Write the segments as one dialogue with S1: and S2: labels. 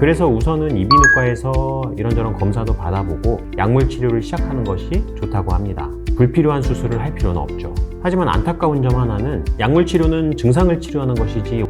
S1: 그래서 우선은 이비인후과에서 이런저런 검사도 받아보고 약물 치료를 시작하는 것이 좋다고 합니다. 불필요한 수술을 할 필요는 없죠. 하지만 안타까운 점 하나는 약물 치료는 증상을 치료하는 것이지.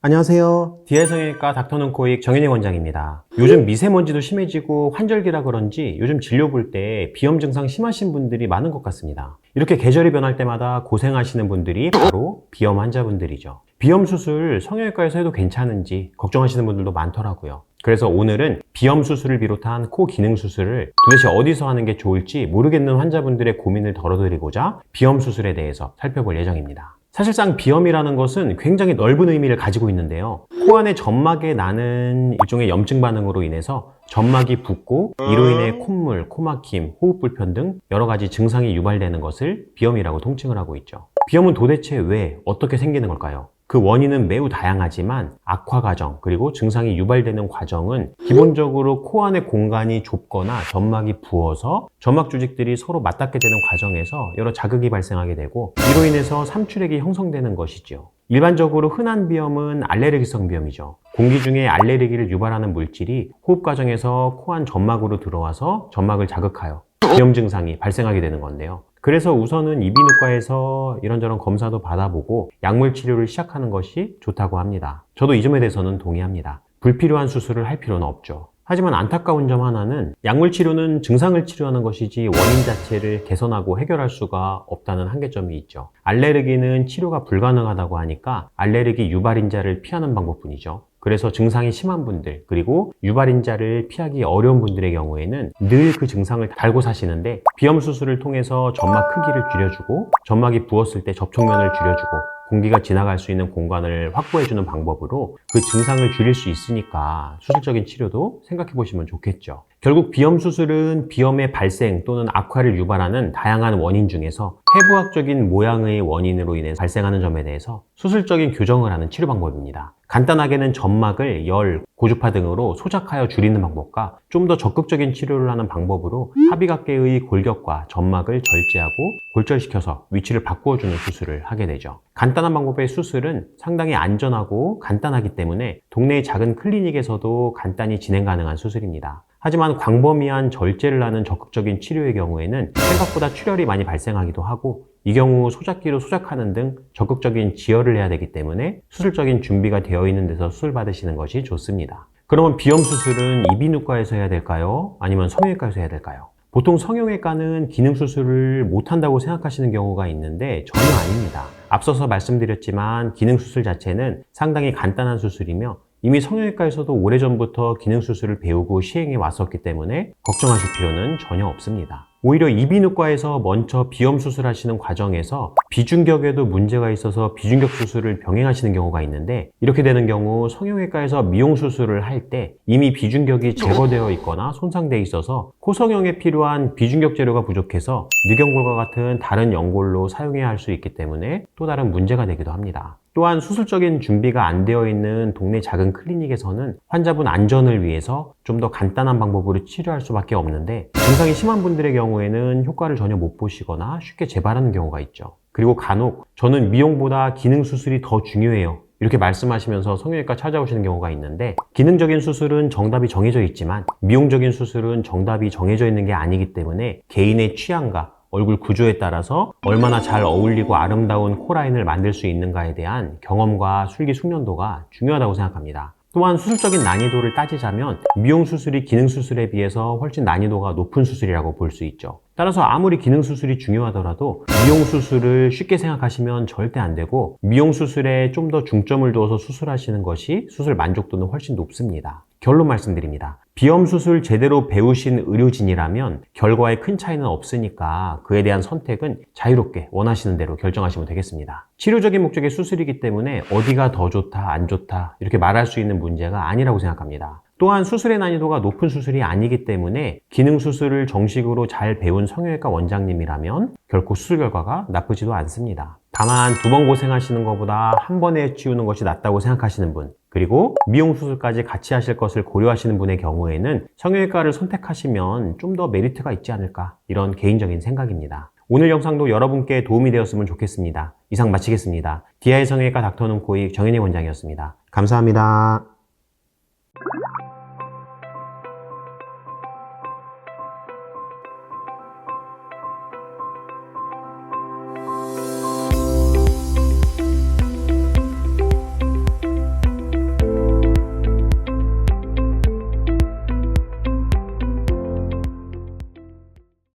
S1: 안녕하세요. DI 성형외과 닥터눈코익 정현희 원장입니다. 요즘 미세먼지도 심해지고 환절기라 그런지 요즘 진료 볼 때 비염 증상 심하신 분들이 많은 것 같습니다. 이렇게 계절이 변할 때마다 고생하시는 분들이 바로 비염 환자분들이죠. 비염 수술 성형외과에서 해도 괜찮은지 걱정하시는 분들도 많더라고요. 그래서 오늘은 비염 수술을 비롯한 코 기능 수술을 도대체 어디서 하는 게 좋을지 모르겠는 환자분들의 고민을 덜어드리고자 비염 수술에 대해서 살펴볼 예정입니다. 사실상 비염이라는 것은 굉장히 넓은 의미를 가지고 있는데요. 코 안에 점막에 나는 일종의 염증 반응으로 인해서 점막이 붓고 이로 인해 콧물, 코막힘, 호흡 불편 등 여러 가지 증상이 유발되는 것을 비염이라고 통칭을 하고 있죠. 비염은 도대체 왜 어떻게 생기는 걸까요? 그 원인은 매우 다양하지만 악화 과정 그리고 증상이 유발되는 과정은 기본적으로 코 안의 공간이 좁거나 점막이 부어서 점막 조직들이 서로 맞닿게 되는 과정에서 여러 자극이 발생하게 되고 이로 인해서 삼출액이 형성되는 것이죠. 일반적으로 흔한 비염은 알레르기성 비염이죠. 공기 중에 알레르기를 유발하는 물질이 호흡 과정에서 코 안 점막으로 들어와서 점막을 자극하여 비염 증상이 발생하게 되는 건데요. 그래서 우선은 이비인후과에서 이런저런 검사도 받아보고 약물 치료를 시작하는 것이 좋다고 합니다. 저도 이 점에 대해서는 동의합니다. 불필요한 수술을 할 필요는 없죠. 하지만 안타까운 점 하나는 약물 치료는 증상을 치료하는 것이지 원인 자체를 개선하고 해결할 수가 없다는 한계점이 있죠. 알레르기는 치료가 불가능하다고 하니까 알레르기 유발인자를 피하는 방법뿐이죠. 그래서 증상이 심한 분들 그리고 유발인자를 피하기 어려운 분들의 경우에는 늘 그 증상을 달고 사시는데 비염 수술을 통해서 점막 크기를 줄여주고 점막이 부었을 때 접촉면을 줄여주고 공기가 지나갈 수 있는 공간을 확보해주는 방법으로 그 증상을 줄일 수 있으니까 수술적인 치료도 생각해 보시면 좋겠죠. 결국 비염 수술은 비염의 발생 또는 악화를 유발하는 다양한 원인 중에서 해부학적인 모양의 원인으로 인해 발생하는 점에 대해서 수술적인 교정을 하는 치료 방법입니다. 간단하게는 점막을 열, 고주파 등으로 소작하여 줄이는 방법과 좀 더 적극적인 치료를 하는 방법으로 합의각계의 골격과 점막을 절제하고 골절시켜서 위치를 바꾸어주는 수술을 하게 되죠. 간단한 방법의 수술은 상당히 안전하고 간단하기 때문에 동네의 작은 클리닉에서도 간단히 진행 가능한 수술입니다. 하지만 광범위한 절제를 하는 적극적인 치료의 경우에는 생각보다 출혈이 많이 발생하기도 하고 이 경우 소작기로 소작하는 등 적극적인 지혈을 해야 되기 때문에 수술적인 준비가 되어 있는 데서 수술 받으시는 것이 좋습니다. 그러면 비염 수술은 이비인후과에서 해야 될까요? 아니면 성형외과에서 해야 될까요? 보통 성형외과는 기능 수술을 못한다고 생각하시는 경우가 있는데 전혀 아닙니다. 앞서서 말씀드렸지만 기능 수술 자체는 상당히 간단한 수술이며 이미 성형외과에서도 오래전부터 기능 수술을 배우고 시행해 왔었기 때문에 걱정하실 필요는 전혀 없습니다. 오히려 이비인후과에서 먼저 비염 수술하시는 과정에서 비중격에도 문제가 있어서 비중격 수술을 병행하시는 경우가 있는데 이렇게 되는 경우 성형외과에서 미용 수술을 할 때 이미 비중격이 제거되어 있거나 손상되어 있어서 코 성형에 필요한 비중격 재료가 부족해서 늑연골과 같은 다른 연골로 사용해야 할 수 있기 때문에 또 다른 문제가 되기도 합니다. 또한 수술적인 준비가 안 되어 있는 동네 작은 클리닉에서는 환자분 안전을 위해서 좀 더 간단한 방법으로 치료할 수밖에 없는데 증상이 심한 분들의 경우에는 효과를 전혀 못 보시거나 쉽게 재발하는 경우가 있죠. 그리고 간혹 저는 미용보다 기능 수술이 더 중요해요 이렇게 말씀하시면서 성형외과 찾아오시는 경우가 있는데 기능적인 수술은 정답이 정해져 있지만 미용적인 수술은 정답이 정해져 있는 게 아니기 때문에 개인의 취향과 얼굴 구조에 따라서 얼마나 잘 어울리고 아름다운 코라인을 만들 수 있는가에 대한 경험과 술기 숙련도가 중요하다고 생각합니다. 또한 수술적인 난이도를 따지자면 미용 수술이 기능 수술에 비해서 훨씬 난이도가 높은 수술이라고 볼 수 있죠. 따라서 아무리 기능 수술이 중요하더라도 미용 수술을 쉽게 생각하시면 절대 안 되고 미용 수술에 좀 더 중점을 두어서 수술하시는 것이 수술 만족도는 훨씬 높습니다. 결론 말씀드립니다. 비염 수술 제대로 배우신 의료진이라면 결과에 큰 차이는 없으니까 그에 대한 선택은 자유롭게 원하시는 대로 결정하시면 되겠습니다. 치료적인 목적의 수술이기 때문에 어디가 더 좋다, 안 좋다 이렇게 말할 수 있는 문제가 아니라고 생각합니다. 또한 수술의 난이도가 높은 수술이 아니기 때문에 기능 수술을 정식으로 잘 배운 성형외과 원장님이라면 결코 수술 결과가 나쁘지도 않습니다. 다만 두 번 고생하시는 것보다 한 번에 치우는 것이 낫다고 생각하시는 분 그리고 미용 수술까지 같이 하실 것을 고려하시는 분의 경우에는 성형외과를 선택하시면 좀 더 메리트가 있지 않을까 이런 개인적인 생각입니다. 오늘 영상도 여러분께 도움이 되었으면 좋겠습니다. 이상 마치겠습니다. 디아의 성형외과 닥터는 코익 정현희 원장이었습니다. 감사합니다.